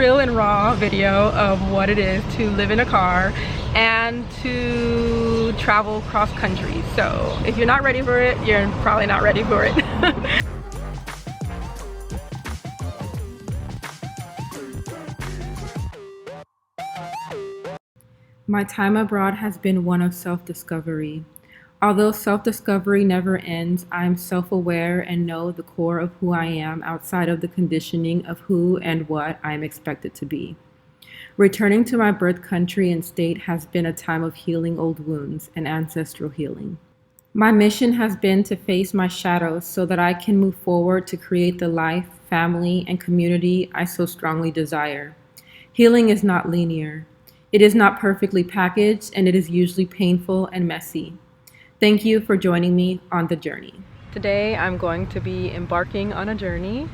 real and raw video of what it is to live in a car and to travel cross country. So if you're not ready for it, you're probably not ready for it. My time abroad has been one of self-discovery. Although self-discovery never ends, I am self-aware and know the core of who I am outside of the conditioning of who and what I am expected to be. Returning to my birth country and state has been a time of healing old wounds and ancestral healing. My mission has been to face my shadows so that I can move forward to create the life, family, and community I so strongly desire. Healing is not linear. It is not perfectly packaged, and it is usually painful and messy. Thank you for joining me on the journey. Today I'm going to be embarking on a journey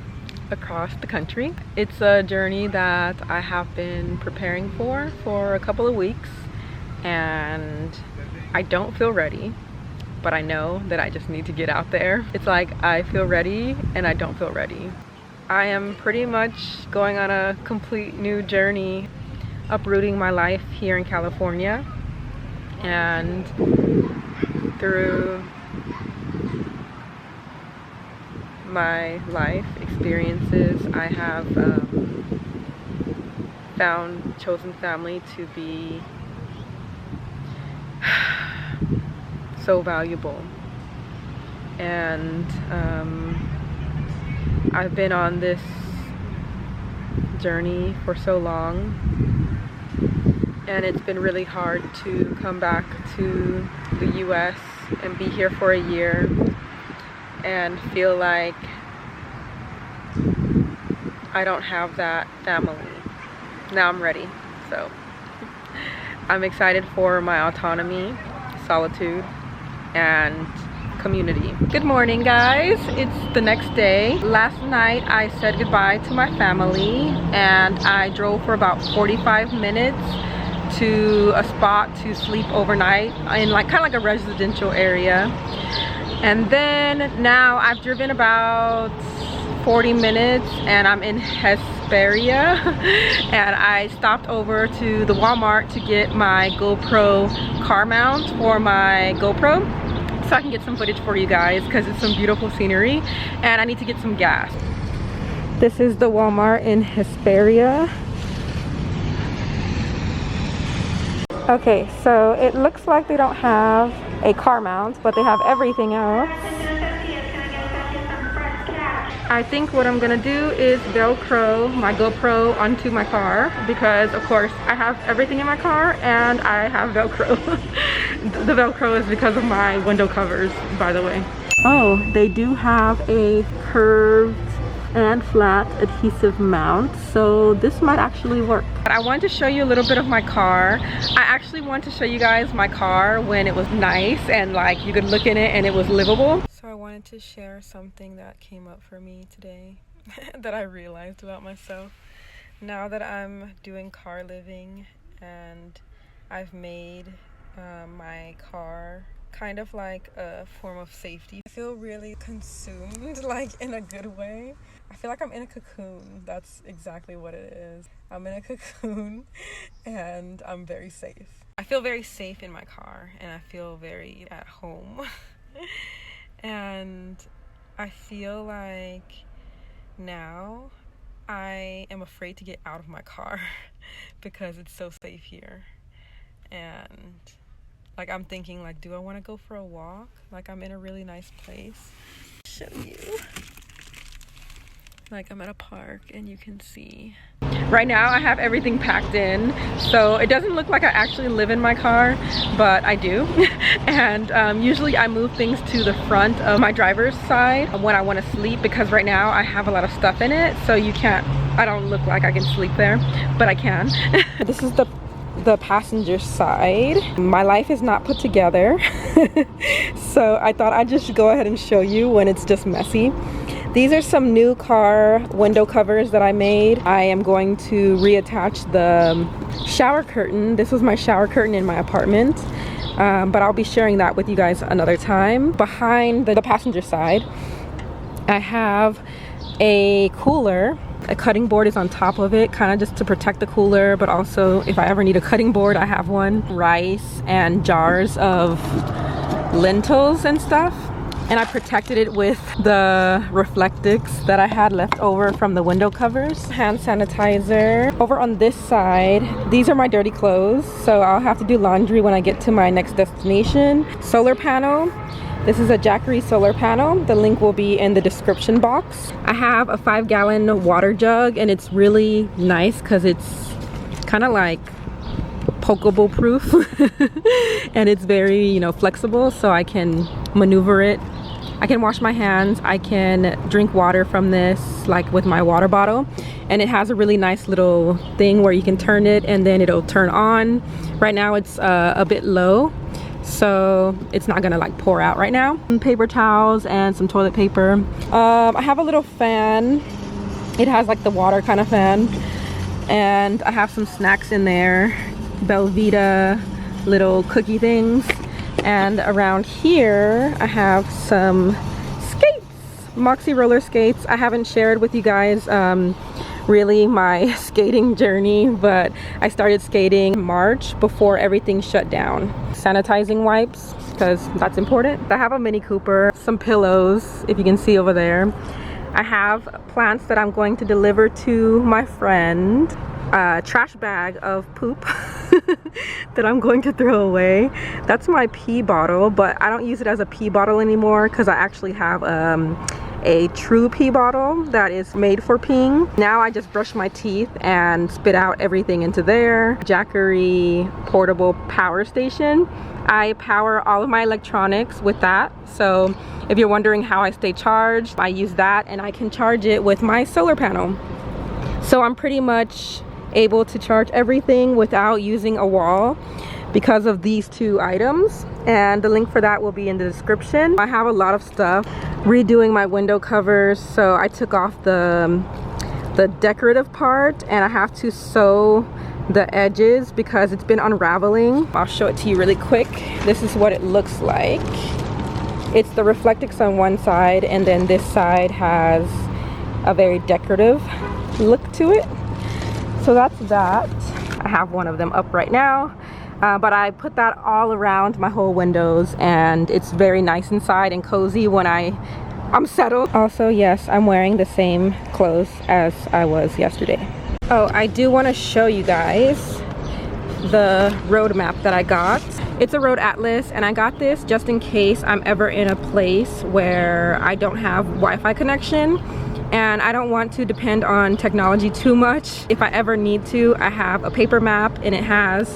across the country. It's a journey that I have been preparing for a couple of weeks, and I don't feel ready, but I know that I just need to get out there. It's like I feel ready and I don't feel ready. I am pretty much going on a complete new journey, uprooting my life here in California, and through my life experiences I have found chosen family to be so valuable, and I've been on this journey for so long, and it's been really hard to come back to the US and be here for a year and feel like I don't have that family. Now I'm ready, so I'm excited for my autonomy, solitude, and community. Good morning, guys. It's the next day. Last night I said goodbye to my family and I drove for about 45 minutes to a spot to sleep overnight in kind of like a residential area. And then now I've driven about 40 minutes and I'm in Hesperia, and I stopped over to the Walmart to get my GoPro car mount for my GoPro so I can get some footage for you guys because it's some beautiful scenery and I need to get some gas. This is the Walmart in Hesperia. Okay, so it looks like they don't have a car mount, but they have everything else. I think what I'm gonna do is Velcro my GoPro onto my car because, of course, I have everything in my car and I have Velcro. The Velcro is because of my window covers, by the way. Oh, they do have a curved and flat adhesive mount, so this might actually work. I wanted to show you a little bit of my car. I actually want to show you guys my car when it was nice and like you could look in it and it was livable. So I wanted to share something that came up for me today that I realized about myself. Now that I'm doing car living and I've made my car kind of like a form of safety, I feel really consumed, like in a good way. I feel like I'm in a cocoon. That's exactly what it is. I'm in a cocoon and I'm very safe. I feel very safe in my car and I feel very at home. And I feel like now I am afraid to get out of my car because it's so safe here. And like I'm thinking, like, do I want to go for a walk? Like I'm in a really nice place. Show you. Like I'm at a park and you can see. Right now I have everything packed in, so it doesn't look like I actually live in my car, but I do. And usually I move things to the front of my driver's side when I want to sleep, because right now I have a lot of stuff in it, so I don't look like I can sleep there, but I can. This is the passenger side. My life is not put together, so I thought I'd just go ahead and show you when it's just messy. These are some new car window covers that I made. I am going to reattach the shower curtain. This was my shower curtain in my apartment, but I'll be sharing that with you guys another time. Behind the passenger side, I have a cooler. A cutting board is on top of it, kind of just to protect the cooler, but also if I ever need a cutting board, I have one. Rice and jars of lentils and stuff. And I protected it with the Reflectix that I had left over from the window covers. Hand sanitizer. Over on this side, these are my dirty clothes, so I'll have to do laundry when I get to my next destination. Solar panel. This is a Jackery solar panel. The link will be in the description box. I have a 5-gallon water jug, and it's really nice because it's kind of like pokeable proof and it's very, you know, flexible, so I can maneuver it. I can wash my hands, I can drink water from this like with my water bottle, and it has a really nice little thing where you can turn it and then it'll turn on. Right now it's a bit low, so it's not gonna like pour out right now. Paper towels and some toilet paper. I have a little fan. It has like the water kind of fan, and I have some snacks in there. Belvita little cookie things. And around here I have some skates, Moxie roller skates. I haven't shared with you guys really my skating journey, but I started skating in March before everything shut down. Sanitizing wipes, because that's important. I have a Mini Cooper, some pillows, if you can see over there. I have plants that I'm going to deliver to my friend. A trash bag of poop that I'm going to throw away. That's my pee bottle, but I don't use it as a pee bottle anymore because I actually have a true pee bottle that is made for peeing. Now I just brush my teeth and spit out everything into there. Jackery portable power station. I power all of my electronics with that, so if you're wondering how I stay charged, I use that, and I can charge it with my solar panel. So I'm pretty much able to charge everything without using a wall because of these two items, and the link for that will be in the description. I have a lot of stuff. Redoing my window covers, so I took off the decorative part and I have to sew the edges because it's been unraveling. I'll show it to you really quick. This is what it looks like. It's the Reflectix on one side, and then this side has a very decorative look to it. So that's that. I have one of them up right now, but I put that all around my whole windows, and it's very nice inside and cozy when I'm settled. Also, yes, I'm wearing the same clothes as I was yesterday. Oh, I do want to show you guys the road map that I got. It's a road atlas, and I got this just in case I'm ever in a place where I don't have Wi-Fi connection and I don't want to depend on technology too much. If I ever need to, I have a paper map and it has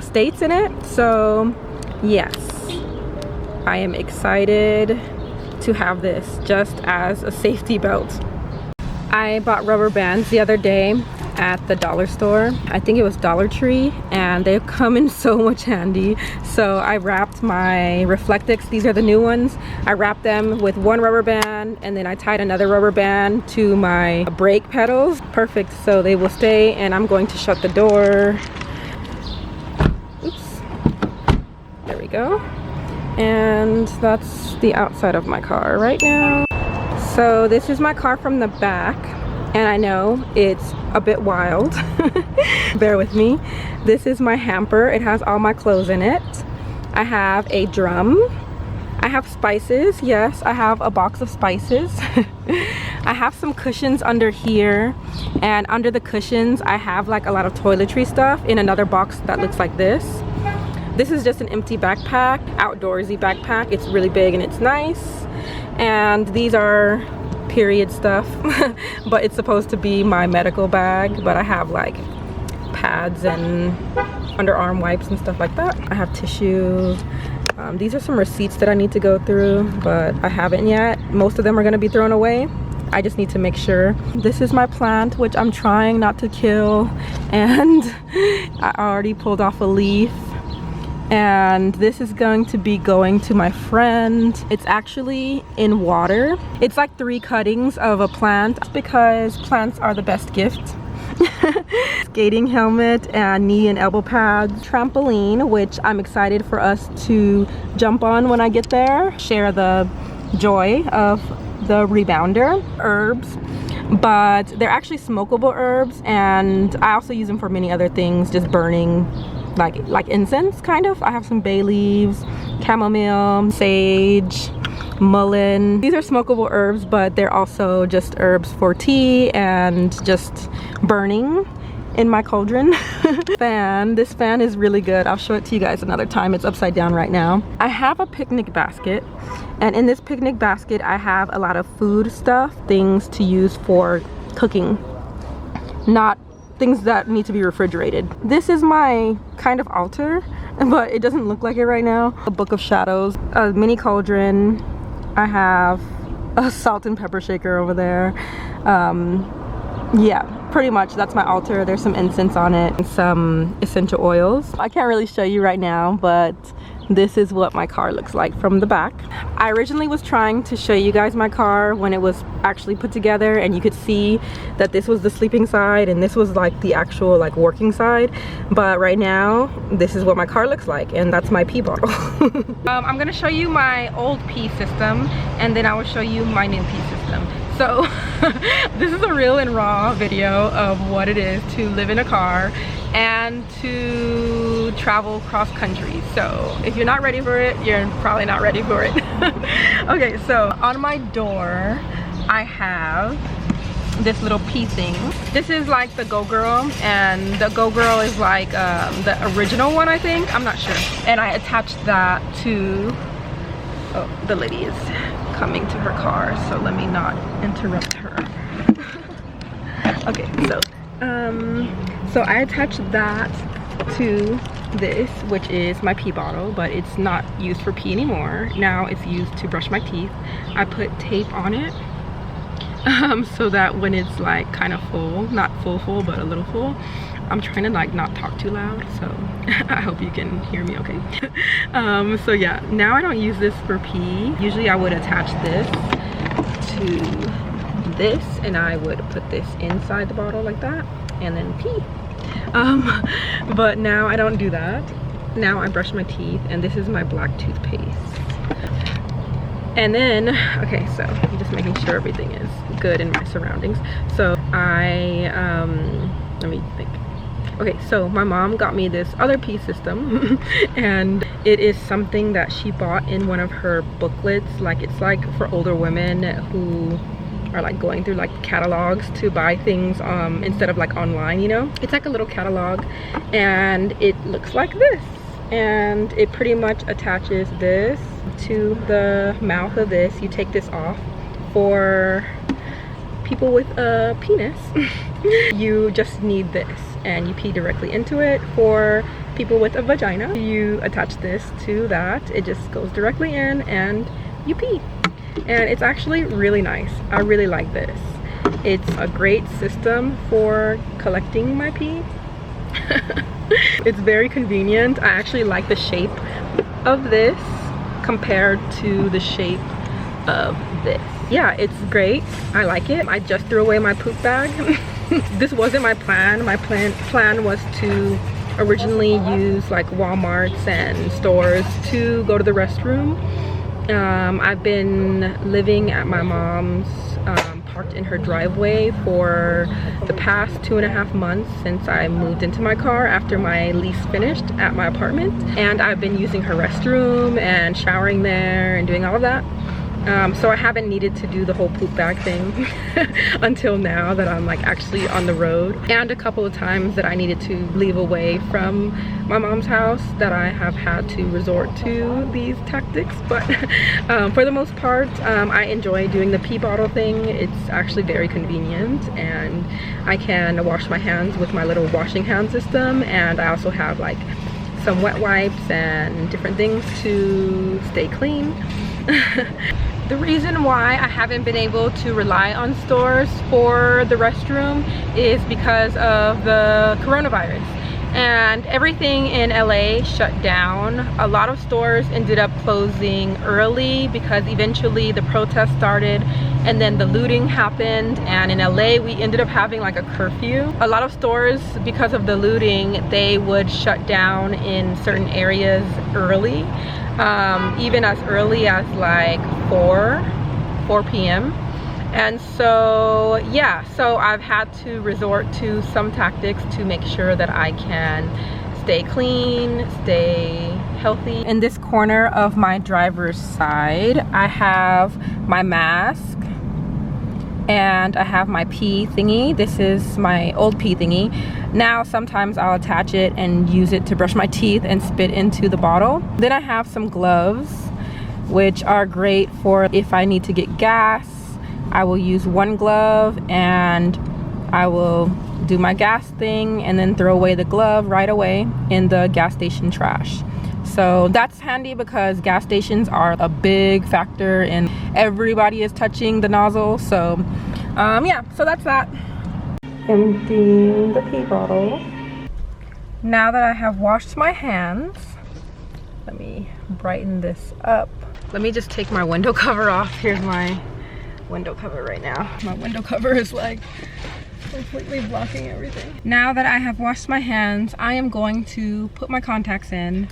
states in it. So yes, I am excited to have this just as a safety belt. I bought rubber bands the other day at the dollar store. I think it was Dollar Tree, and they come in so much handy. So I wrapped my Reflectix, these are the new ones. I wrapped them with one rubber band, and then I tied another rubber band to my brake pedals. Perfect, so they will stay, and I'm going to shut the door. Oops, there we go. And that's the outside of my car right now. So this is my car from the back, and I know it's a bit wild. Bear with me. This is my hamper. It has all my clothes in it. I have a drum. I have spices. Yes, I have a box of spices. I have some cushions under here, and under the cushions I have like a lot of toiletry stuff in another box that looks like this. This is just an empty backpack, outdoorsy backpack. It's really big and it's nice. And these are period stuff, but it's supposed to be my medical bag, but I have like pads and underarm wipes and stuff like that. I have tissue. These are some receipts that I need to go through, but I haven't yet. Most of them are going to be thrown away. I just need to make sure. This is my plant, which I'm trying not to kill, and I already pulled off a leaf. And this is going to be going to my friend. It's actually in water. It's like 3 cuttings of a plant because plants are the best gift. Skating helmet and knee and elbow pads. Trampoline, which I'm excited for us to jump on when I get there. Share the joy of the rebounder. Herbs. but they're actually smokable herbs, and I also use them for many other things, just burning like incense kind of. I have some bay leaves, chamomile, sage, mullein. These are smokable herbs, but they're also just herbs for tea and just burning in my cauldron. This fan is really good. I'll show it to you guys another time. It's upside down right now. I have a picnic basket, and in this picnic basket I have a lot of food stuff, things to use for cooking, not things that need to be refrigerated. This is my kind of altar, but it doesn't look like it right now. A book of shadows, a mini cauldron. I have a salt and pepper shaker over there. Yeah, pretty much that's my altar. There's some incense on it and some essential oils. I can't really show you right now, but this is what my car looks like from the back. I originally was trying to show you guys my car when it was actually put together, and you could see that this was the sleeping side and this was like the actual like working side, but right now this is what my car looks like, and that's my pee bottle. I'm gonna show you my old pee system, and then I will show you my new pee system. So this is a real and raw video of what it is to live in a car and to travel cross country. So if you're not ready for it, you're probably not ready for it. Okay, so on my door I have this little pee thing. This is like the Go Girl, and the Go Girl is like the original one, I think. I'm not sure. And I attached that to, oh, the lady is coming to her car, so let me not interrupt her. Okay, so I attached that to this, which is my pee bottle, but it's not used for pee anymore. Now it's used to brush my teeth. I put tape on it so that when it's like kind of full, not full, but a little full. I'm trying to like not talk too loud, so I hope you can hear me okay. So yeah, now I don't use this for pee. Usually I would attach this to this, and I would put this inside the bottle like that and then pee. But now I don't do that. Now I brush my teeth, and this is my black toothpaste. And then, okay, so I'm just making sure everything is good in my surroundings. So let me think. Okay, so my mom got me this other pee system and it is something that she bought in one of her booklets. Like, it's like for older women who are like going through like catalogs to buy things instead of like online, you know. It's like a little catalog, and it looks like this, and it pretty much attaches this to the mouth of this. You take this off for people with a penis. You just need this and you pee directly into it. For people with a vagina, you attach this to that. It just goes directly in and you pee. And it's actually really nice. I really like this. It's a great system for collecting my pee. It's very convenient. I actually like the shape of this compared to the shape of this. Yeah, it's great. I like it. I just threw away my poop bag. This wasn't my plan. My plan was to originally use like Walmarts and stores to go to the restroom. I've been living at my mom's, parked in her driveway for the past 2.5 months since I moved into my car after my lease finished at my apartment. And I've been using her restroom and showering there and doing all of that. So I haven't needed to do the whole poop bag thing until now that I'm like actually on the road. And a couple of times that I needed to leave away from my mom's house that I have had to resort to these tactics. But for the most part, I enjoy doing the pee bottle thing. It's actually very convenient, and I can wash my hands with my little washing hand system. And I also have like some wet wipes and different things to stay clean. The reason why I haven't been able to rely on stores for the restroom is because of the coronavirus. And everything in LA shut down. A lot of stores ended up closing early because eventually the protest started, and then the looting happened, and in LA we ended up having like a curfew. A lot of stores, because of the looting, they would shut down in certain areas early. Even as early as like 4 p.m. And so yeah, so I've had to resort to some tactics to make sure that I can stay clean, stay healthy. In this corner of my driver's side, I have my mask and I have my pee thingy. This is my old pee thingy. Now sometimes I'll attach it and use it to brush my teeth and spit into the bottle. Then I have some gloves, which are great for if I need to get gas. I will use one glove and I will do my gas thing and then throw away the glove right away in the gas station trash. So that's handy because gas stations are a big factor and everybody is touching the nozzle. So yeah, so that's that. Emptying the pee bottle. Now that I have washed my hands, let me brighten this up. Let me just take my window cover off. Here's my window cover right now. My window cover is like completely blocking everything. Now that I have washed my hands, I am going to put my contacts in.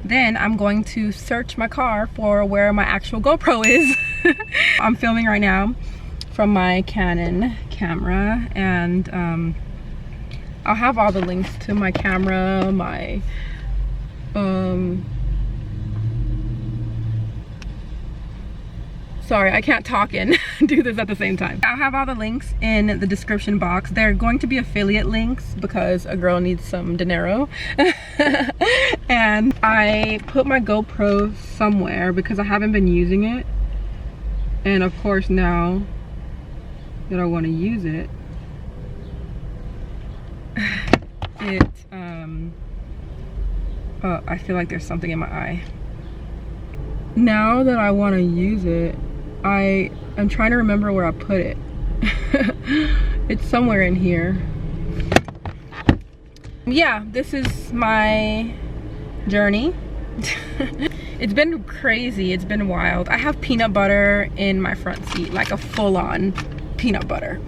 Then I'm going to search my car for where my actual GoPro is. I'm filming right now from my Canon camera, and I'll have all the links to my camera, my sorry, I can't talk and do this at the same time. I'll have all the links in the description box. They're going to be affiliate links because a girl needs some dinero. And I put my GoPro somewhere because I haven't been using it. And of course now that I want to use it, oh, I feel like there's something in my eye. Now that I want to use it, I'm trying to remember where I put it. It's somewhere in here. Yeah, this is my journey. It's been crazy, it's been wild. I have peanut butter in my front seat, like a full-on peanut butter.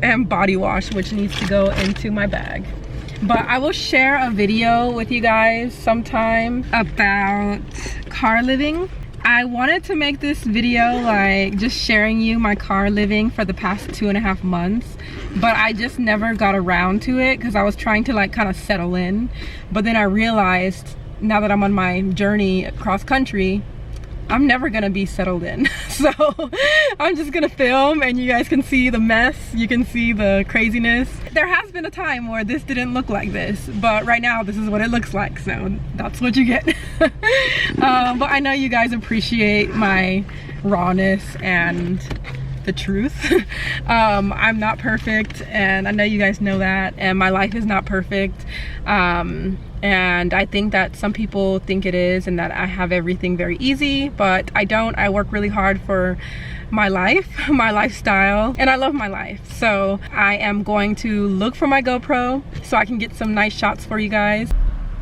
And body wash, which needs to go into my bag. But I will share a video with you guys sometime about car living. I wanted to make this video like just sharing you my car living for the past 2.5 months, but I just never got around to it because I was trying to like kind of settle in. But then I realized now that I'm on my journey across country, I'm never gonna be settled in. So I'm just gonna film and you guys can see the mess, you can see the craziness. There has been a time where this didn't look like this, but right now this is what it looks like, so that's what you get. But I know you guys appreciate my rawness and the truth. I'm not perfect, and I know you guys know that, and my life is not perfect. And I think that some people think it is and that I have everything very easy, but I don't. I work really hard for my life, my lifestyle, and I love my life. So I am going to look for my GoPro so I can get some nice shots for you guys.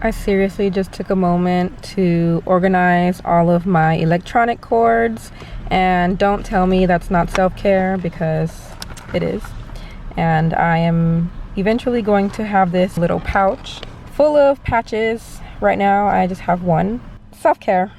I seriously just took a moment to organize all of my electronic cords, and don't tell me that's not self-care, because it is. And I am eventually going to have this little pouch full of patches. Right now I just have one. Self-care.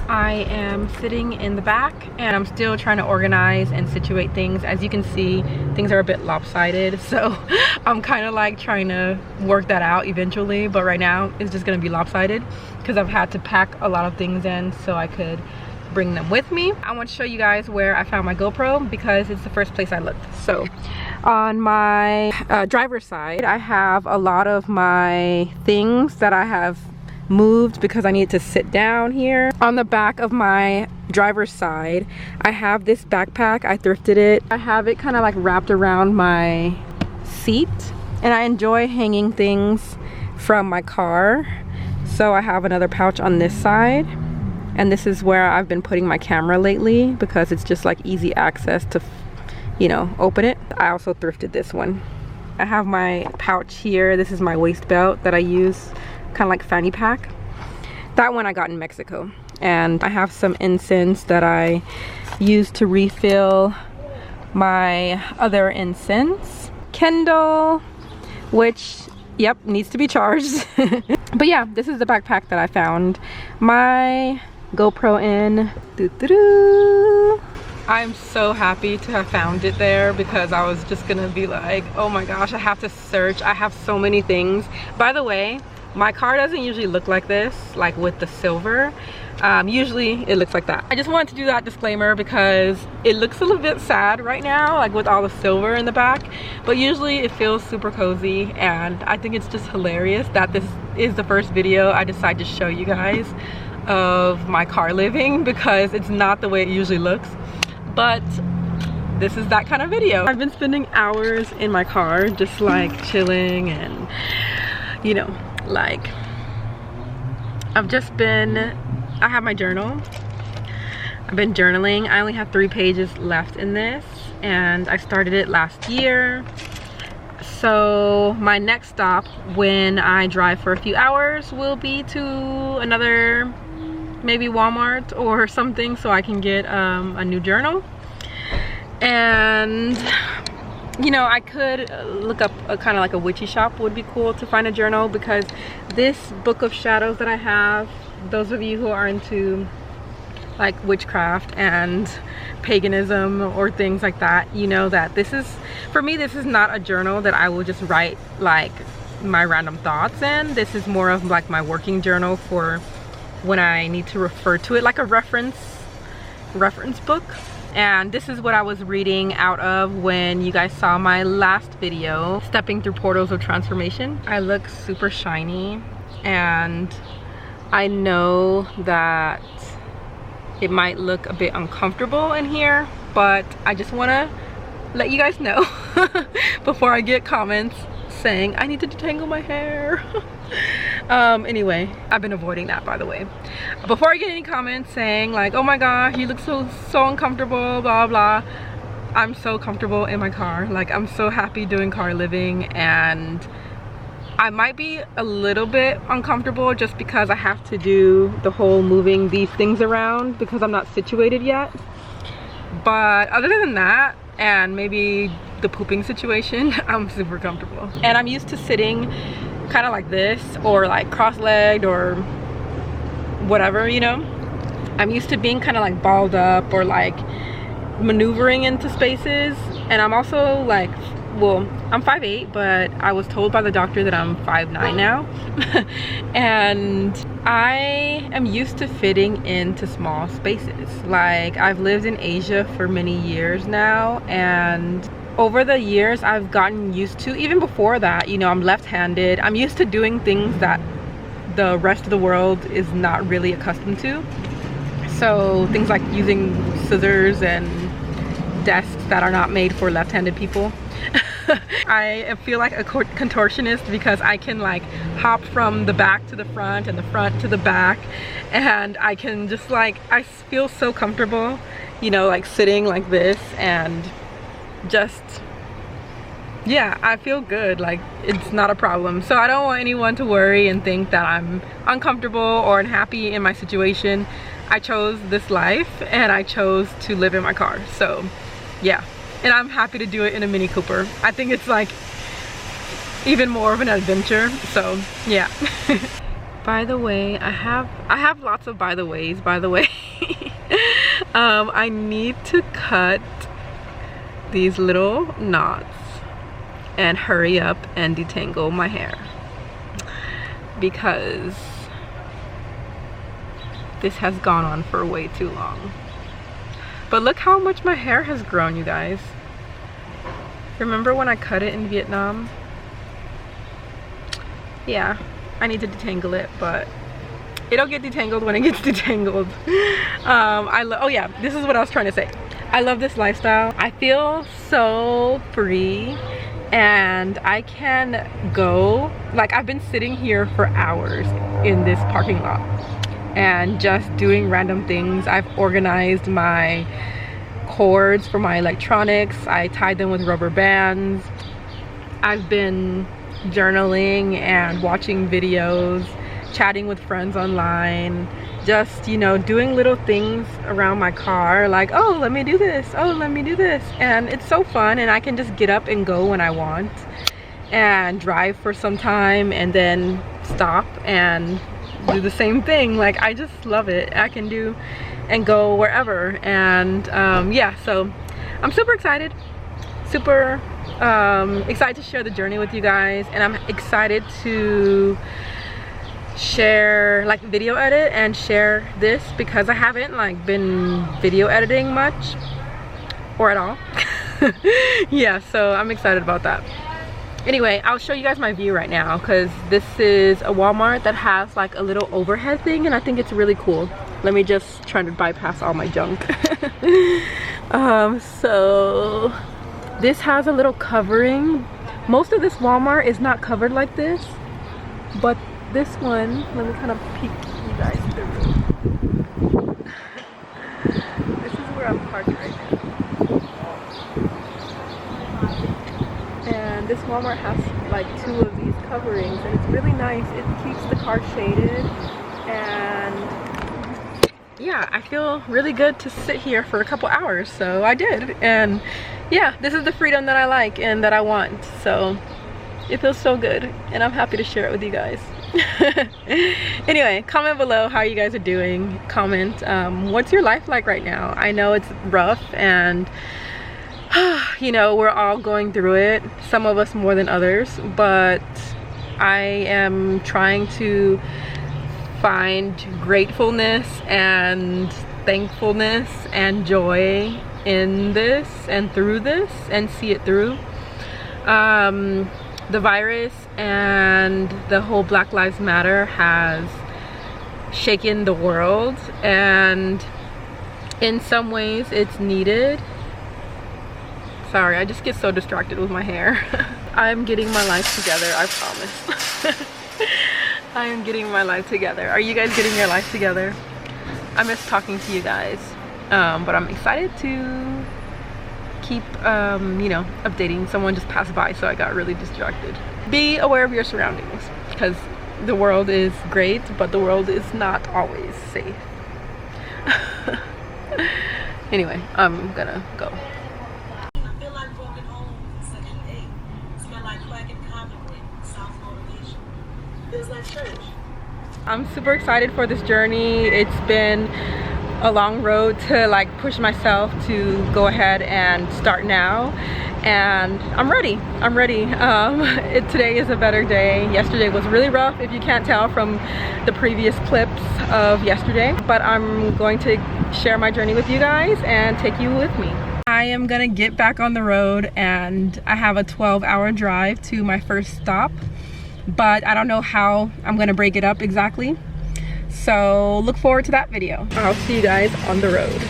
I am sitting in the back and I'm still trying to organize and situate things. As you can see, things are a bit lopsided, so I'm kind of like trying to work that out eventually, but right now it's just gonna be lopsided because I've had to pack a lot of things in so I could bring them with me. I want to show you guys where I found my GoPro because it's the first place I looked. So on my driver's side, I have a lot of my things that I have moved because I need to sit down here. On the back of my driver's side, I have this backpack. I thrifted it. I have it kind of like wrapped around my seat, and I enjoy hanging things from my car. So I have another pouch on this side, and this is where I've been putting my camera lately because it's just like easy access to, you know, open it. I also thrifted this one. I have my pouch here. This is my waist belt that I use, kind of like fanny pack. That one I got in Mexico. And I have some incense that I use to refill my other incense. Kindle, which, yep, needs to be charged. But yeah, this is the backpack that I found my GoPro in. Doo-doo-doo. I'm so happy to have found it there, because I was just gonna be like, oh my gosh, I have to search. I have so many things. By the way, my car doesn't usually look like this, like with the silver. Usually it looks like that. I just wanted to do that disclaimer because it looks a little bit sad right now, like with all the silver in the back, but usually it feels super cozy, and I think it's just hilarious that this is the first video I decide to show you guys of my car living, because it's not the way it usually looks. But this is that kind of video. I've been spending hours in my car just like chilling, and you know, like I have my journal. I've been journaling. I only have 3 pages left in this, and I started it last year. So my next stop when I drive for a few hours will be to another, maybe Walmart or something, so I can get a new journal. And you know, I could look up a kind of like a witchy shop. Would be cool to find a journal, because this book of shadows that I have, those of you who are into like witchcraft and paganism or things like that, you know that this is, for me, this is not a journal that I will just write like my random thoughts in. This is more of like my working journal for when I need to refer to it, like a reference book. And this is what I was reading out of when you guys saw my last video, Stepping Through Portals of Transformation. I look super shiny, and I know that it might look a bit uncomfortable in here, but I just want to let you guys know before I get comments saying I need to detangle my hair. Anyway, I've been avoiding that, by the way. Before I get any comments saying like, oh my gosh, you look so uncomfortable, blah blah, I'm so comfortable in my car. Like, I'm so happy doing car living, and I might be a little bit uncomfortable just because I have to do the whole moving these things around because I'm not situated yet. But other than that, and maybe the pooping situation, I'm super comfortable. And I'm used to sitting kind of like this, or like cross-legged or whatever, you know. I'm used to being kind of like balled up or like maneuvering into spaces. And I'm also like, well, I'm 5'8", but I was told by the doctor that I'm 5'9" now. And I am used to fitting into small spaces. Like, I've lived in Asia for many years now, and over the years I've gotten used to, even before that, you know, I'm left-handed. I'm used to doing things that the rest of the world is not really accustomed to. So things like using scissors and desks that are not made for left-handed people. I feel like a contortionist because I can like hop from the back to the front and the front to the back, and I can just like, I feel so comfortable, you know, like sitting like this, and just, yeah, I feel good. Like, it's not a problem. So I don't want anyone to worry and think that I'm uncomfortable or unhappy in my situation. I chose this life, and I chose to live in my car. So yeah, and I'm happy to do it in a Mini Cooper. I think it's like even more of an adventure. So yeah. By the way, I have lots of by the ways, by the way. I need to cut these little knots and hurry up and detangle my hair, because this has gone on for way too long. But look how much my hair has grown, you guys. Remember when I cut it in Vietnam? Yeah, I need to detangle it, but it'll get detangled when it gets detangled. Oh yeah, this is what I was trying to say. I love this lifestyle. I feel so free, and I can go, like, I've been sitting here for hours in this parking lot and just doing random things. I've organized my cords for my electronics. I tied them with rubber bands. I've been journaling and watching videos, chatting with friends online, just, you know, doing little things around my car, like, oh, let me do this, oh, let me do this. And it's so fun, and I can just get up and go when I want and drive for some time and then stop and do the same thing. Like, I just love it. I can do and go wherever. And yeah, so I'm super excited, super excited to share the journey with you guys, and I'm excited to share, like, video edit and share this, because I haven't like been video editing much or at all. Yeah, so I'm excited about that. Anyway, I'll show you guys my view right now, because this is a Walmart that has like a little overhead thing, and I think it's really cool. Let me just try to bypass all my junk. So this has a little covering. Most of this Walmart is not covered like this, but this one, let me kind of peek you guys through. This is where I'm parked right now. And this Walmart has like 2 of these coverings, and it's really nice. It keeps the car shaded, and yeah, I feel really good to sit here for a couple hours, so I did. And yeah, this is the freedom that I like and that I want, so it feels so good, and I'm happy to share it with you guys. Anyway, comment below how you guys are doing. Comment what's your life like right now. I know it's rough, and you know, we're all going through it, some of us more than others, but I am trying to find gratefulness and thankfulness and joy in this and through this, and see it through. The virus and the whole Black Lives Matter has shaken the world, and in some ways it's needed. Sorry, I just get so distracted with my hair. I'm getting my life together, I promise. I am getting my life together. Are you guys getting your life together? I miss talking to you guys, but I'm excited to keep you know, updating. Someone just passed by, so I got really distracted. Be aware of your surroundings, because the world is great, but the world is not always safe. Anyway, I'm gonna go. I'm super excited for this journey. It's been a long road to like push myself to go ahead and start now, and I'm ready. Today is a better day. Yesterday was really rough, if you can't tell from the previous clips of yesterday, but I'm going to share my journey with you guys and take you with me. I am gonna get back on the road, and I have a 12-hour drive to my first stop, but I don't know how I'm gonna break it up exactly. So look forward to that video. I'll see you guys on the road.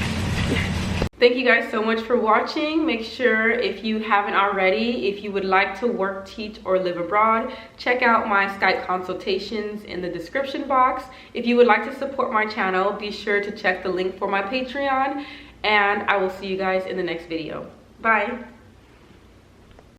Thank you guys so much for watching. Make sure, if you haven't already, if you would like to work, teach, or live abroad, check out my Skype consultations in the description box. If you would like to support my channel, be sure to check the link for my Patreon, and I will see you guys in the next video. Bye.